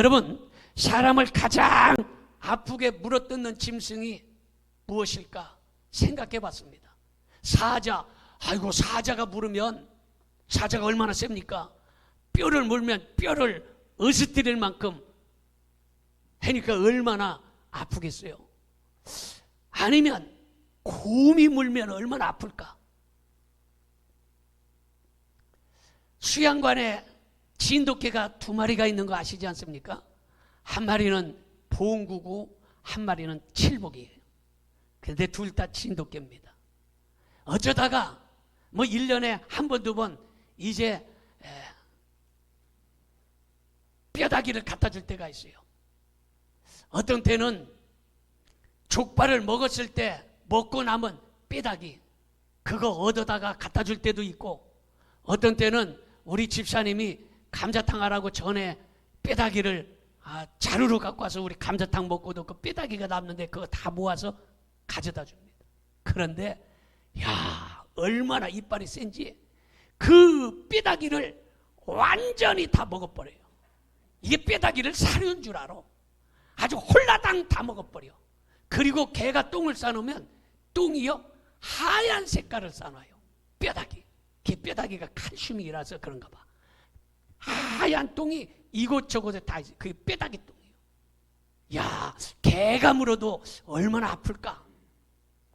여러분, 사람을 가장 아프게 물어뜯는 짐승이 무엇일까 생각해 봤습니다. 사자. 아이고, 사자가 물으면, 사자가 얼마나 셉니까? 뼈를 물면 뼈를 으스트릴 만큼 하니까 얼마나 아프겠어요. 아니면 곰이 물면 얼마나 아플까? 수양관에 진돗개가 2마리가 있는 거 아시지 않습니까? 한 마리는 봉구고 한 마리는 칠복이에요. 근데 둘 다 진돗개입니다. 어쩌다가 뭐 1년에 한 번, 2번 이제 뼈다귀를 갖다 줄 때가 있어요. 어떤 때는 족발을 먹었을 때 먹고 남은 뼈다귀, 그거 얻어다가 갖다 줄 때도 있고, 어떤 때는 우리 집사님이 감자탕 하라고 전에 뼈다귀를 자루로 갖고 와서 우리 감자탕 먹고도 그 뼈다귀가 남는데 그거 다 모아서 가져다 줍니다. 그런데 야, 얼마나 이빨이 센지 그 뼈다귀를 완전히 다 먹어버려요. 이게 뼈다귀를 사료인 줄 알아. 아주 홀라당 다 먹어버려. 그리고 개가 똥을 싸놓으면 똥이요 하얀 색깔을 싸놔요. 뼈다귀. 개 뼈다귀가 칼슘이라서 그런가 봐. 하얀 똥이 이곳저곳에 다 있어요. 그게 뼈다귀 똥이에요. 야, 개가 물어도 얼마나 아플까.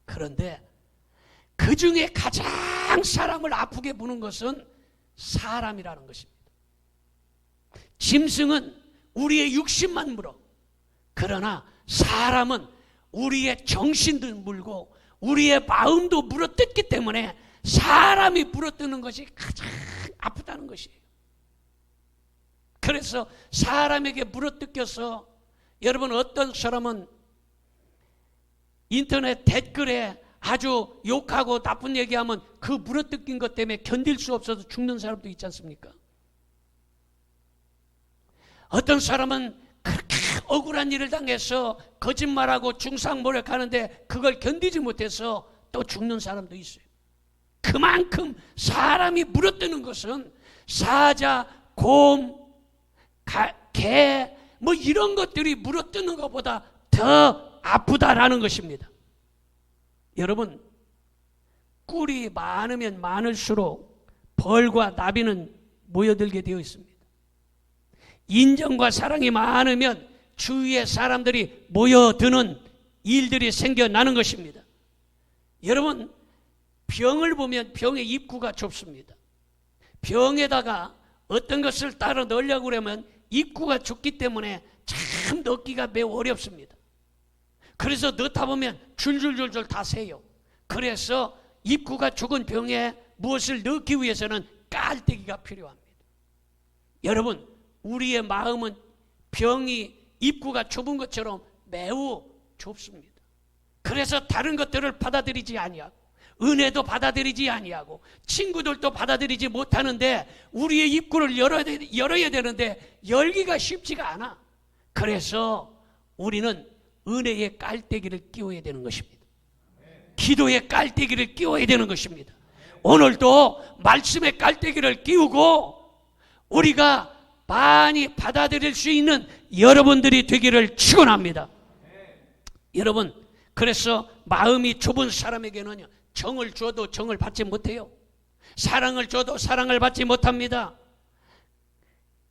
그런데 그 중에 가장 사람을 아프게 무는 것은 사람이라는 것입니다. 짐승은 우리의 육신만 물어. 그러나 사람은 우리의 정신도 물고 우리의 마음도 물어뜯기 때문에 사람이 물어뜯는 것이 가장 아프다는 것이에요. 그래서 사람에게 물어뜯겨서, 여러분, 어떤 사람은 인터넷 댓글에 아주 욕하고 나쁜 얘기하면 그 물어뜯긴 것 때문에 견딜 수 없어서 죽는 사람도 있지 않습니까? 어떤 사람은 그렇게 억울한 일을 당해서 거짓말하고 중상모략하는데 그걸 견디지 못해서 또 죽는 사람도 있어요. 그만큼 사람이 물어뜯는 것은 사자, 곰, 개, 뭐 이런 것들이 물어뜯는 것보다 더 아프다라는 것입니다. 여러분, 꿀이 많으면 많을수록 벌과 나비는 모여들게 되어 있습니다. 인정과 사랑이 많으면 주위의 사람들이 모여드는 일들이 생겨나는 것입니다. 여러분, 병을 보면 병의 입구가 좁습니다. 병에다가 어떤 것을 따로 넣으려고 그러면 입구가 좁기 때문에 참 넣기가 매우 어렵습니다. 그래서 넣다 보면 줄줄줄줄 다 새요. 그래서 입구가 좁은 병에 무엇을 넣기 위해서는 깔때기가 필요합니다. 여러분, 우리의 마음은 병이 입구가 좁은 것처럼 매우 좁습니다. 그래서 다른 것들을 받아들이지 아니하고 은혜도 받아들이지 아니하고 친구들도 받아들이지 못하는데 우리의 입구를 열어야 되는데 열기가 쉽지가 않아. 그래서 우리는 은혜의 깔때기를 끼워야 되는 것입니다. 기도의 깔때기를 끼워야 되는 것입니다. 오늘도 말씀의 깔때기를 끼우고 우리가 많이 받아들일 수 있는 여러분들이 되기를 축원합니다. 여러분, 그래서 마음이 좁은 사람에게는 정을 줘도 정을 받지 못해요. 사랑을 줘도 사랑을 받지 못합니다.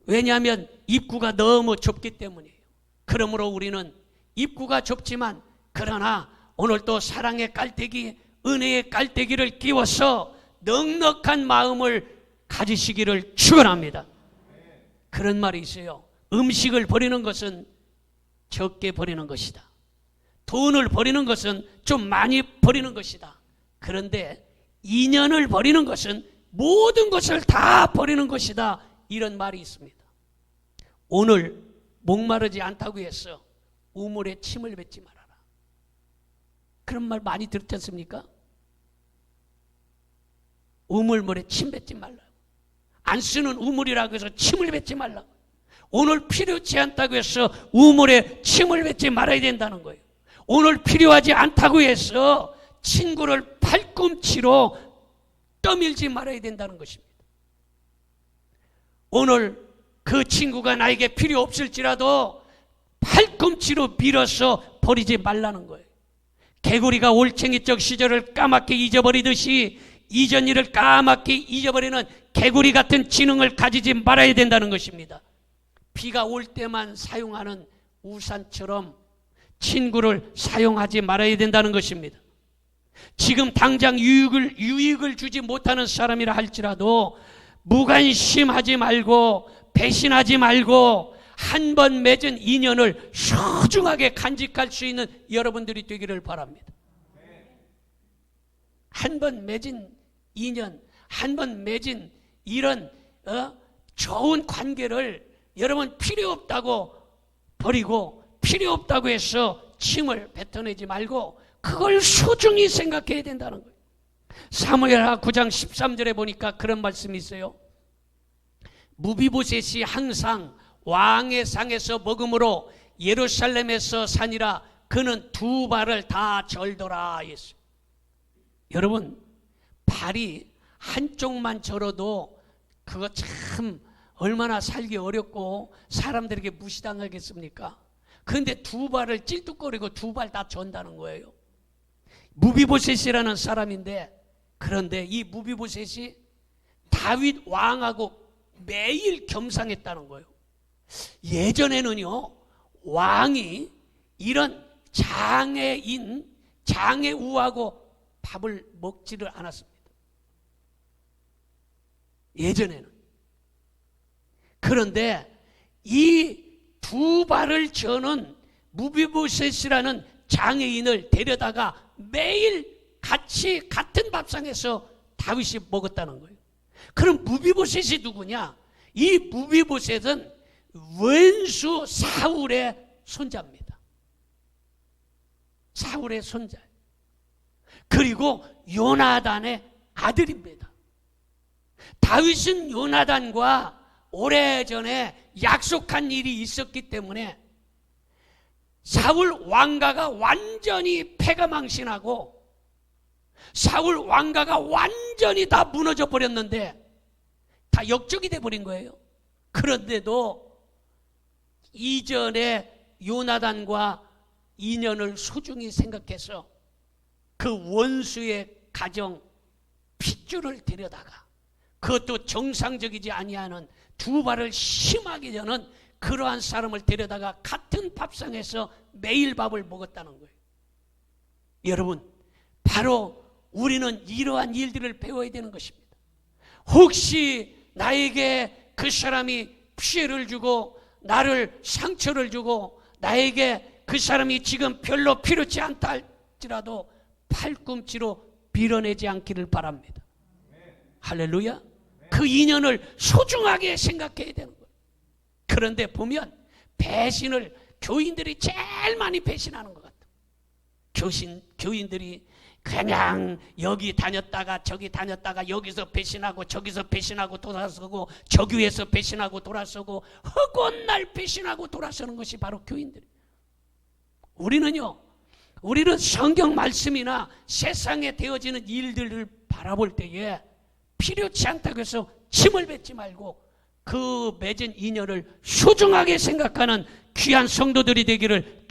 왜냐하면 입구가 너무 좁기 때문이에요. 그러므로 우리는 입구가 좁지만 그러나 오늘 또 사랑의 깔때기, 은혜의 깔때기를 끼워서 넉넉한 마음을 가지시기를 축원합니다. 그런 말이 있어요. 음식을 버리는 것은 적게 버리는 것이다. 돈을 버리는 것은 좀 많이 버리는 것이다. 그런데 인연을 버리는 것은 모든 것을 다 버리는 것이다. 이런 말이 있습니다. 오늘 목마르지 않다고 해서 우물에 침을 뱉지 말아라. 그런 말 많이 들었지 않습니까? 우물물에 침 뱉지 말라고. 안 쓰는 우물이라고 해서 침을 뱉지 말라고. 오늘 필요치 않다고 해서 우물에 침을 뱉지 말아야 된다는 거예요. 오늘 필요하지 않다고 해서 친구를 팔꿈치로 떠밀지 말아야 된다는 것입니다. 오늘 그 친구가 나에게 필요 없을지라도 팔꿈치로 밀어서 버리지 말라는 거예요. 개구리가 올챙이적 시절을 까맣게 잊어버리듯이 이전 일을 까맣게 잊어버리는 개구리 같은 지능을 가지지 말아야 된다는 것입니다. 비가 올 때만 사용하는 우산처럼 친구를 사용하지 말아야 된다는 것입니다. 지금 당장 유익을 주지 못하는 사람이라 할지라도 무관심하지 말고 배신하지 말고 한 번 맺은 인연을 소중하게 간직할 수 있는 여러분들이 되기를 바랍니다. 한 번 맺은 인연, 한 번 맺은 이런 좋은 관계를 여러분 필요 없다고 버리고 필요 없다고 해서 침을 뱉어내지 말고 그걸 소중히 생각해야 된다는 거예요. 사무엘하 9장 13절에 보니까 그런 말씀이 있어요. 무비보셋이 항상 왕의 상에서 먹음으로 예루살렘에서 사니라. 그는 두 발을 다 절더라 했어요. 여러분, 발이 한쪽만 절어도 그거 참 얼마나 살기 어렵고 사람들에게 무시당하겠습니까? 그런데 두 발을 찔뚝거리고 두 발 다 전다는 거예요. 무비보셋이라는 사람인데, 그런데 이 무비보셋이 다윗 왕하고 매일 겸상했다는 거예요. 예전에는요, 왕이 이런 장애인, 장애우하고 밥을 먹지를 않았습니다. 예전에는. 그런데 이 두 발을 저는 무비보셋이라는 장애인을 데려다가 매일 같이 같은 밥상에서 다윗이 먹었다는 거예요. 그럼 무비보셋이 누구냐? 이 무비보셋은 원수 사울의 손자입니다. 사울의 손자예요. 그리고 요나단의 아들입니다. 다윗은 요나단과 오래전에 약속한 일이 있었기 때문에 사울 왕가가 완전히 패가망신하고 사울 왕가가 완전히 다 무너져 버렸는데 다 역적이 돼 버린 거예요. 그런데도 이전에 요나단과 인연을 소중히 생각해서 그 원수의 가정 핏줄을 데려다가 그것도 정상적이지 아니하는 두 발을 심하게 저는 그러한 사람을 데려다가 같은 밥상에서 매일 밥을 먹었다는 거예요. 여러분, 바로 우리는 이러한 일들을 배워야 되는 것입니다. 혹시 나에게 그 사람이 피해를 주고 나를 상처를 주고 나에게 그 사람이 지금 별로 필요치 않다 할지라도 팔꿈치로 밀어내지 않기를 바랍니다. 할렐루야. 그 인연을 소중하게 생각해야 되는 거예요. 그런데 보면 배신을 교인들이 제일 많이 배신하는 것 같아요. 교인들이 그냥 여기 다녔다가 저기 다녔다가 여기서 배신하고 저기서 배신하고 돌아서고 저 교회에서 배신하고 돌아서고 허구날 배신하고 돌아서는 것이 바로 교인들이에요. 우리는 성경 말씀이나 세상에 되어지는 일들을 바라볼 때에 필요치 않다고 해서 침을 뱉지 말고 그 맺은 인연을 소중하게 생각하는 귀한 성도들이 되기를